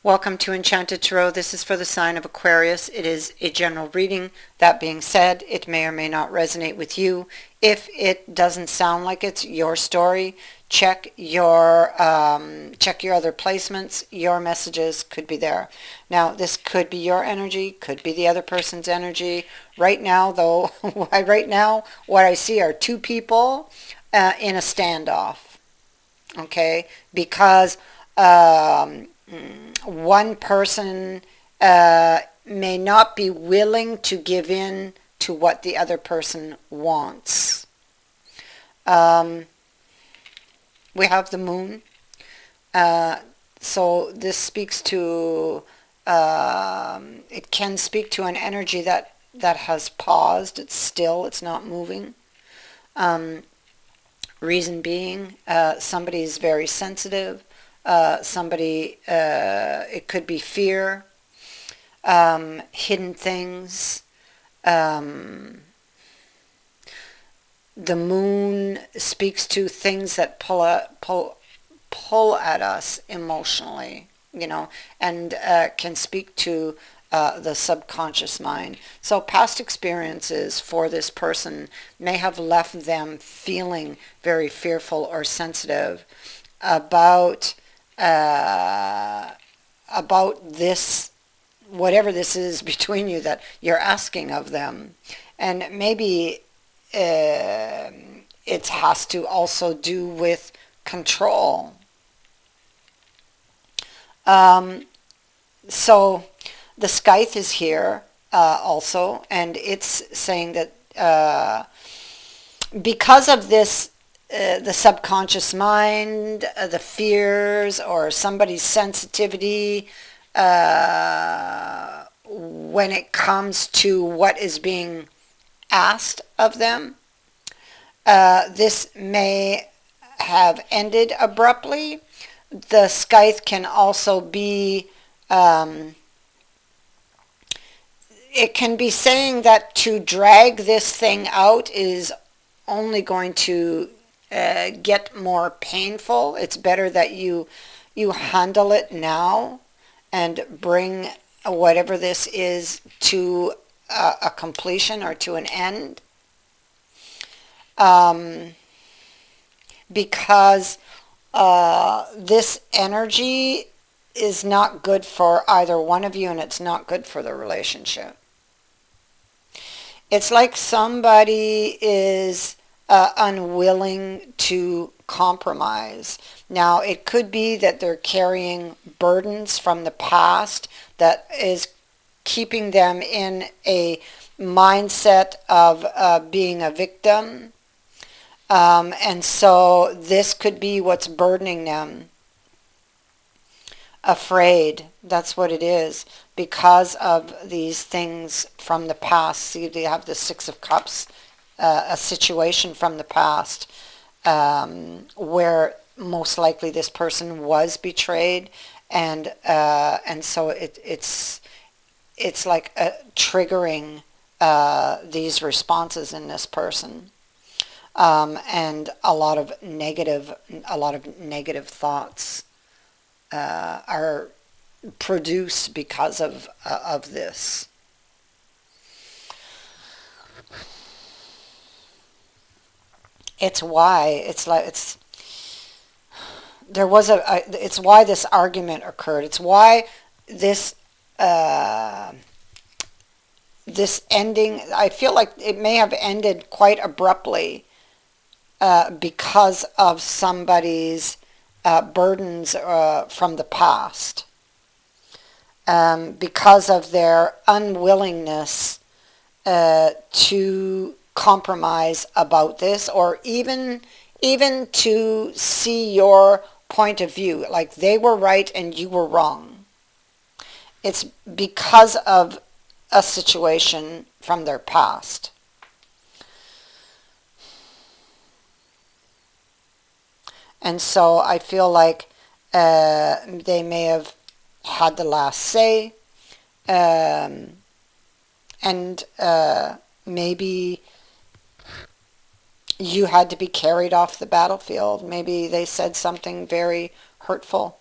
Welcome to Enchanted Tarot. This is for the sign of Aquarius. It is a general reading. That being said, it may or may not resonate with you. If it doesn't sound like it's your story, check your other placements. Your messages could be there. Now, this could be your energy, could be the other person's energy. Right now, though, right now, what I see are two people in a standoff. Okay, because one person may not be willing to give in to what the other person wants. We have the moon. So this speaks to, it can speak to an energy that has paused. It's still, it's not moving. Reason being, somebody is very sensitive. It could be fear, hidden things. The moon speaks to things that pull at us emotionally, and can speak to the subconscious mind. So past experiences for this person may have left them feeling very fearful or sensitive about this, whatever this is between you that you're asking of them. And maybe it has to also do with control. So the scythe is here also, and it's saying that because of this, the subconscious mind, the fears, or somebody's sensitivity when it comes to what is being asked of them, this may have ended abruptly. The scythe can also be, it can be saying that to drag this thing out is only going to get more painful. It's better that you handle it now and bring whatever this is to a completion or to an end. Because this energy is not good for either one of you, and it's not good for the relationship. It's like somebody is unwilling to compromise. Now, it could be that they're carrying burdens from the past that is keeping them in a mindset of being a victim. And so this could be what's burdening them. Afraid, that's what it is, because of these things from the past. See, they have the Six of Cups, a situation from the past where most likely this person was betrayed, and so it's like triggering these responses in this person, and a lot of negative thoughts are produced because of this. It's why it's why this argument occurred. It's why this this ending, I feel like it may have ended quite abruptly because of somebody's burdens from the past, because of their unwillingness to compromise about this, or even to see your point of view, like they were right and you were wrong. It's because of a situation from their past. And so I feel like they may have had the last say, and maybe you had to be carried off the battlefield. Maybe they said something very hurtful.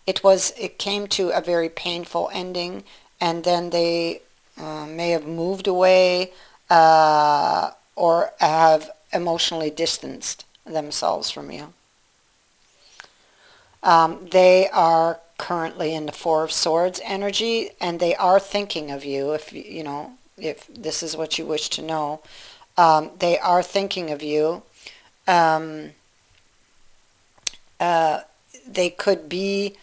it came to a very painful ending, and then they may have moved away or have emotionally distanced themselves from you. They are currently in the Four of Swords energy, and they are thinking of you. If you know, if this is what you wish to know, they are thinking of you. Um, they could be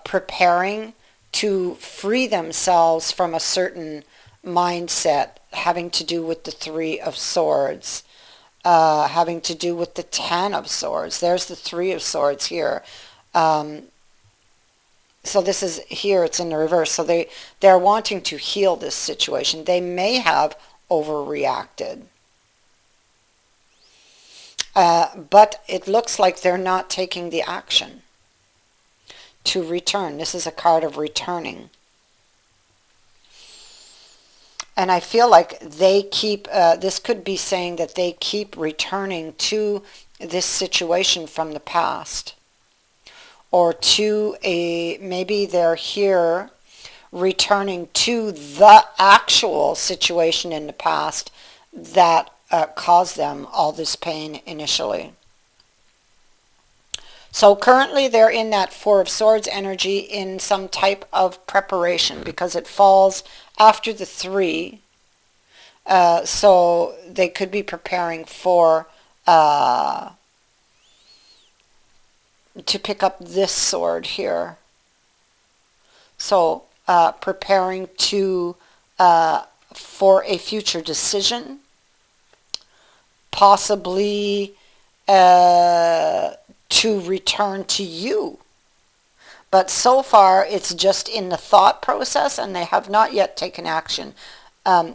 preparing to free themselves from a certain mindset having to do with the Three of Swords, having to do with the Ten of Swords. There's the Three of Swords here. So this is here, it's in the reverse. So they're wanting to heal this situation. They may have overreacted. But it looks like they're not taking the action to return. This is a card of returning. And I feel like they keep, this could be saying that they keep returning to this situation from the past. Or to maybe they're here returning to the actual situation in the past that caused them all this pain initially. So currently they're in that Four of Swords energy in some type of preparation because it falls after the three. So they could be preparing for to pick up this sword here. So preparing to for a future decision, possibly to return to you. But so far it's just in the thought process and they have not yet taken action.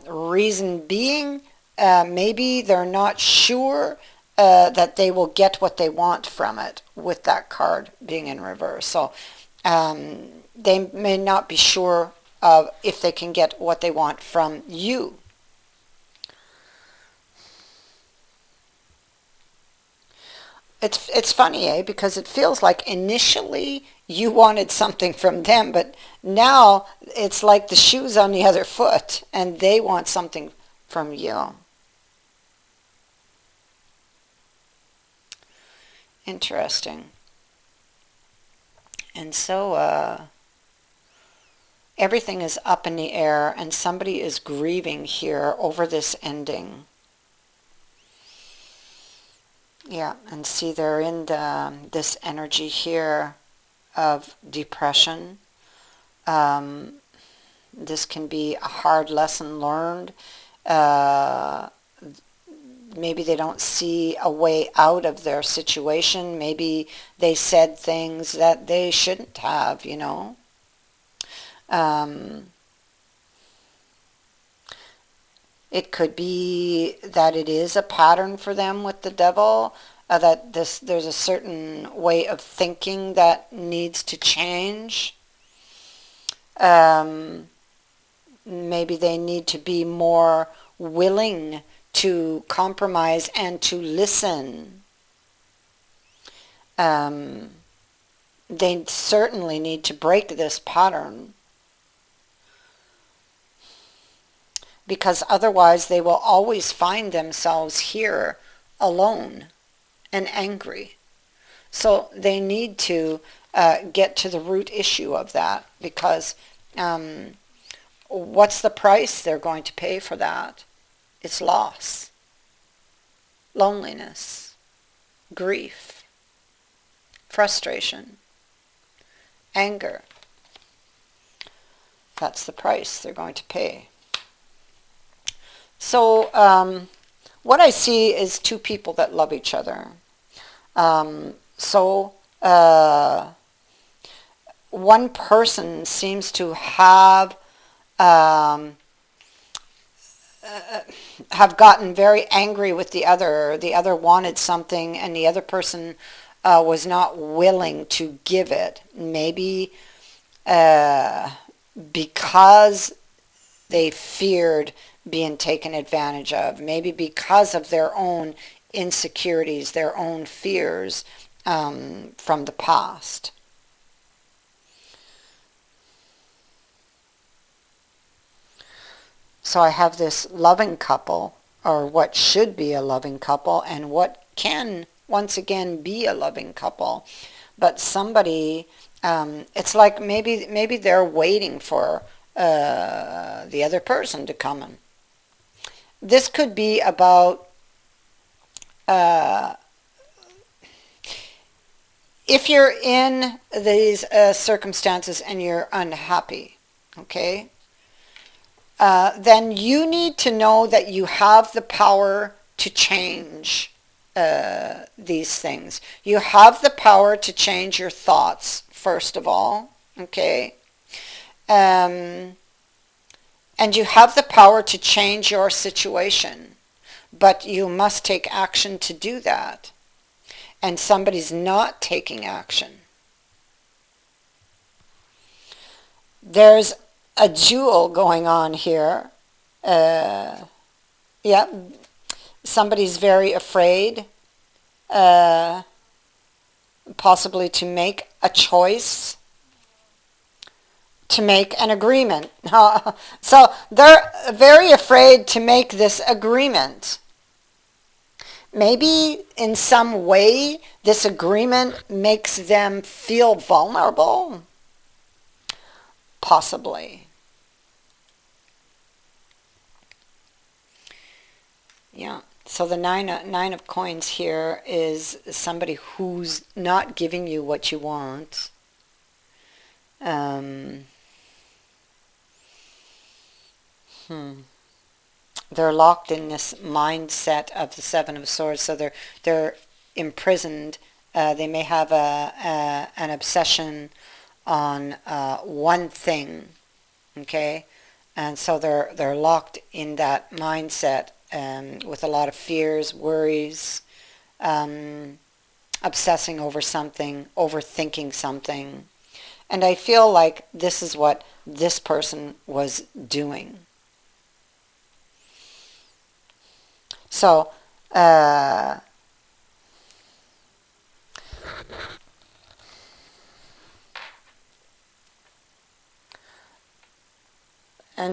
Reason being, maybe they're not sure that they will get what they want from it with that card being in reverse. So they may not be sure of if they can get what they want from you. It's funny, eh? Because it feels like initially you wanted something from them, but now it's like the shoe's on the other foot and they want something from you. Interesting. And so everything is up in the air and somebody is grieving here over this ending. Yeah, and see they're in this energy here of depression. This can be a hard lesson learned. Maybe they don't see a way out of their situation. Maybe they said things that they shouldn't have, you know. It could be that it is a pattern for them with the devil, that there's a certain way of thinking that needs to change. Maybe they need to be more willing to compromise and to listen. They certainly need to break this pattern, because otherwise they will always find themselves here alone and angry. So they need to get to the root issue of that, because what's the price they're going to pay for that? It's loss, loneliness, grief, frustration, anger. That's the price they're going to pay. So what I see is two people that love each other. One person seems to have gotten very angry with the other. The other wanted something and the other person was not willing to give it. Maybe because they feared being taken advantage of. Maybe because of their own insecurities, their own fears from the past. So I have this loving couple, or what should be a loving couple, and what can once again be a loving couple. But somebody, it's like maybe they're waiting for the other person to come in. This could be about uh, if you're in these circumstances and you're unhappy, okay, then you need to know that you have the power to change these things. You have the power to change your thoughts, first of all, okay? And you have the power to change your situation, but you must take action to do that. And somebody's not taking action. There's a duel going on here. Yeah, somebody's very afraid, possibly to make a choice, to make an agreement. So they're very afraid to make this agreement. Maybe in some way this agreement makes them feel vulnerable. Possibly. Yeah. So the nine of coins here is somebody who's not giving you what you want. They're locked in this mindset of the Seven of Swords, so they're imprisoned. They may have an obsession on one thing, okay, and so they're locked in that mindset with a lot of fears, worries, obsessing over something, overthinking something, and I feel like this is what this person was doing. So, and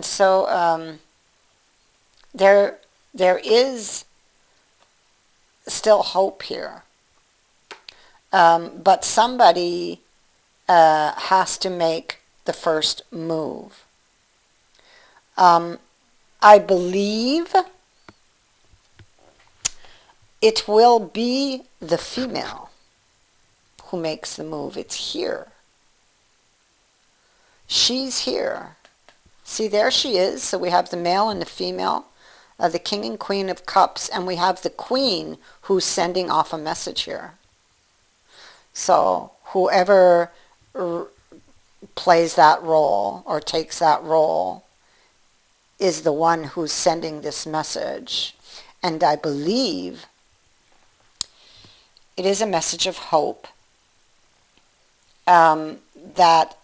so there is still hope here, but somebody has to make the first move. I believe it will be the female who makes the move. It's here. She's here. See, there she is. So we have the male and the female, the King and Queen of Cups, and we have the Queen who's sending off a message here. So whoever plays that role or takes that role is the one who's sending this message. And I believe it is a message of hope, that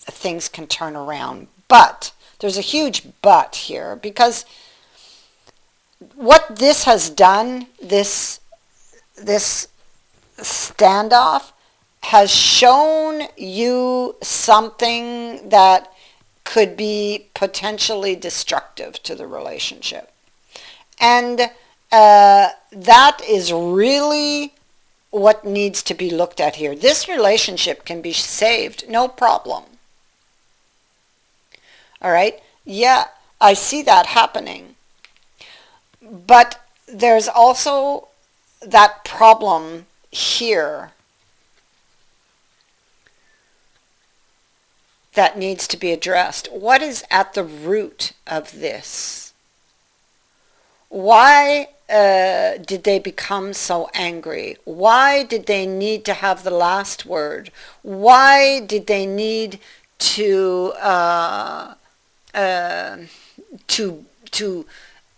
things can turn around. But there's a huge but here, because what this has done, this standoff, has shown you something that could be potentially destructive to the relationship. And that is really what needs to be looked at here. This relationship can be saved, no problem. All right? Yeah, I see that happening. But there's also that problem here that needs to be addressed. What is at the root of this? Why did they become so angry? Why did they need to have the last word? Why did they need to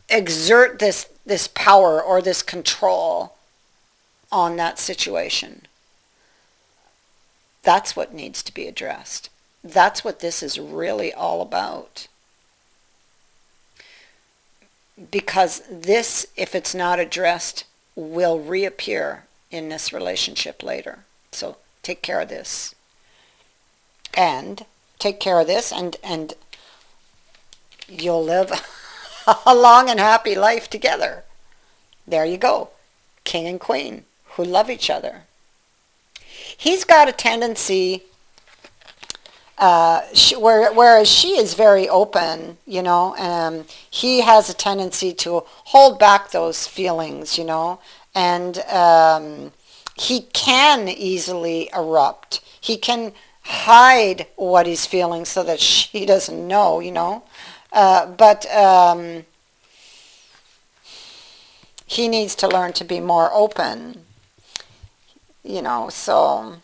exert this power or this control on that situation? That's what needs to be addressed. That's what this is really all about. Because this, if it's not addressed, will reappear in this relationship later. So take care of this. And take care of this, and you'll live a long and happy life together. There you go. King and queen who love each other. He's got a tendency, whereas she is very open, he has a tendency to hold back those feelings, and he can easily erupt. He can hide what he's feeling so that she doesn't know, but he needs to learn to be more open, so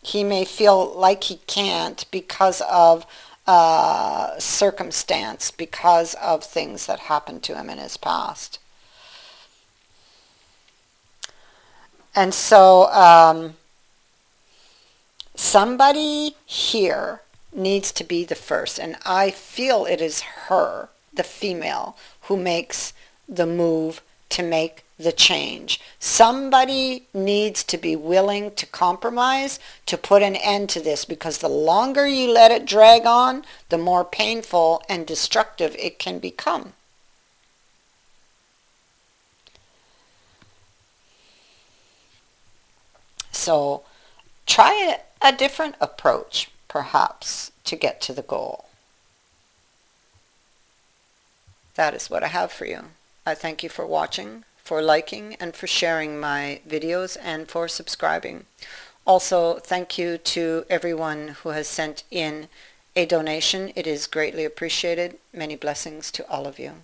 he may feel like he can't because of circumstance, because of things that happened to him in his past. And so somebody here needs to be the first, and I feel it is her, the female, who makes the move to make the change. Somebody needs to be willing to compromise to put an end to this, because the longer you let it drag on, the more painful and destructive it can become. So try a different approach, perhaps, to get to the goal. That is what I have for you. I thank you for watching, for liking, and for sharing my videos, and for subscribing. Also, thank you to everyone who has sent in a donation. It is greatly appreciated. Many blessings to all of you.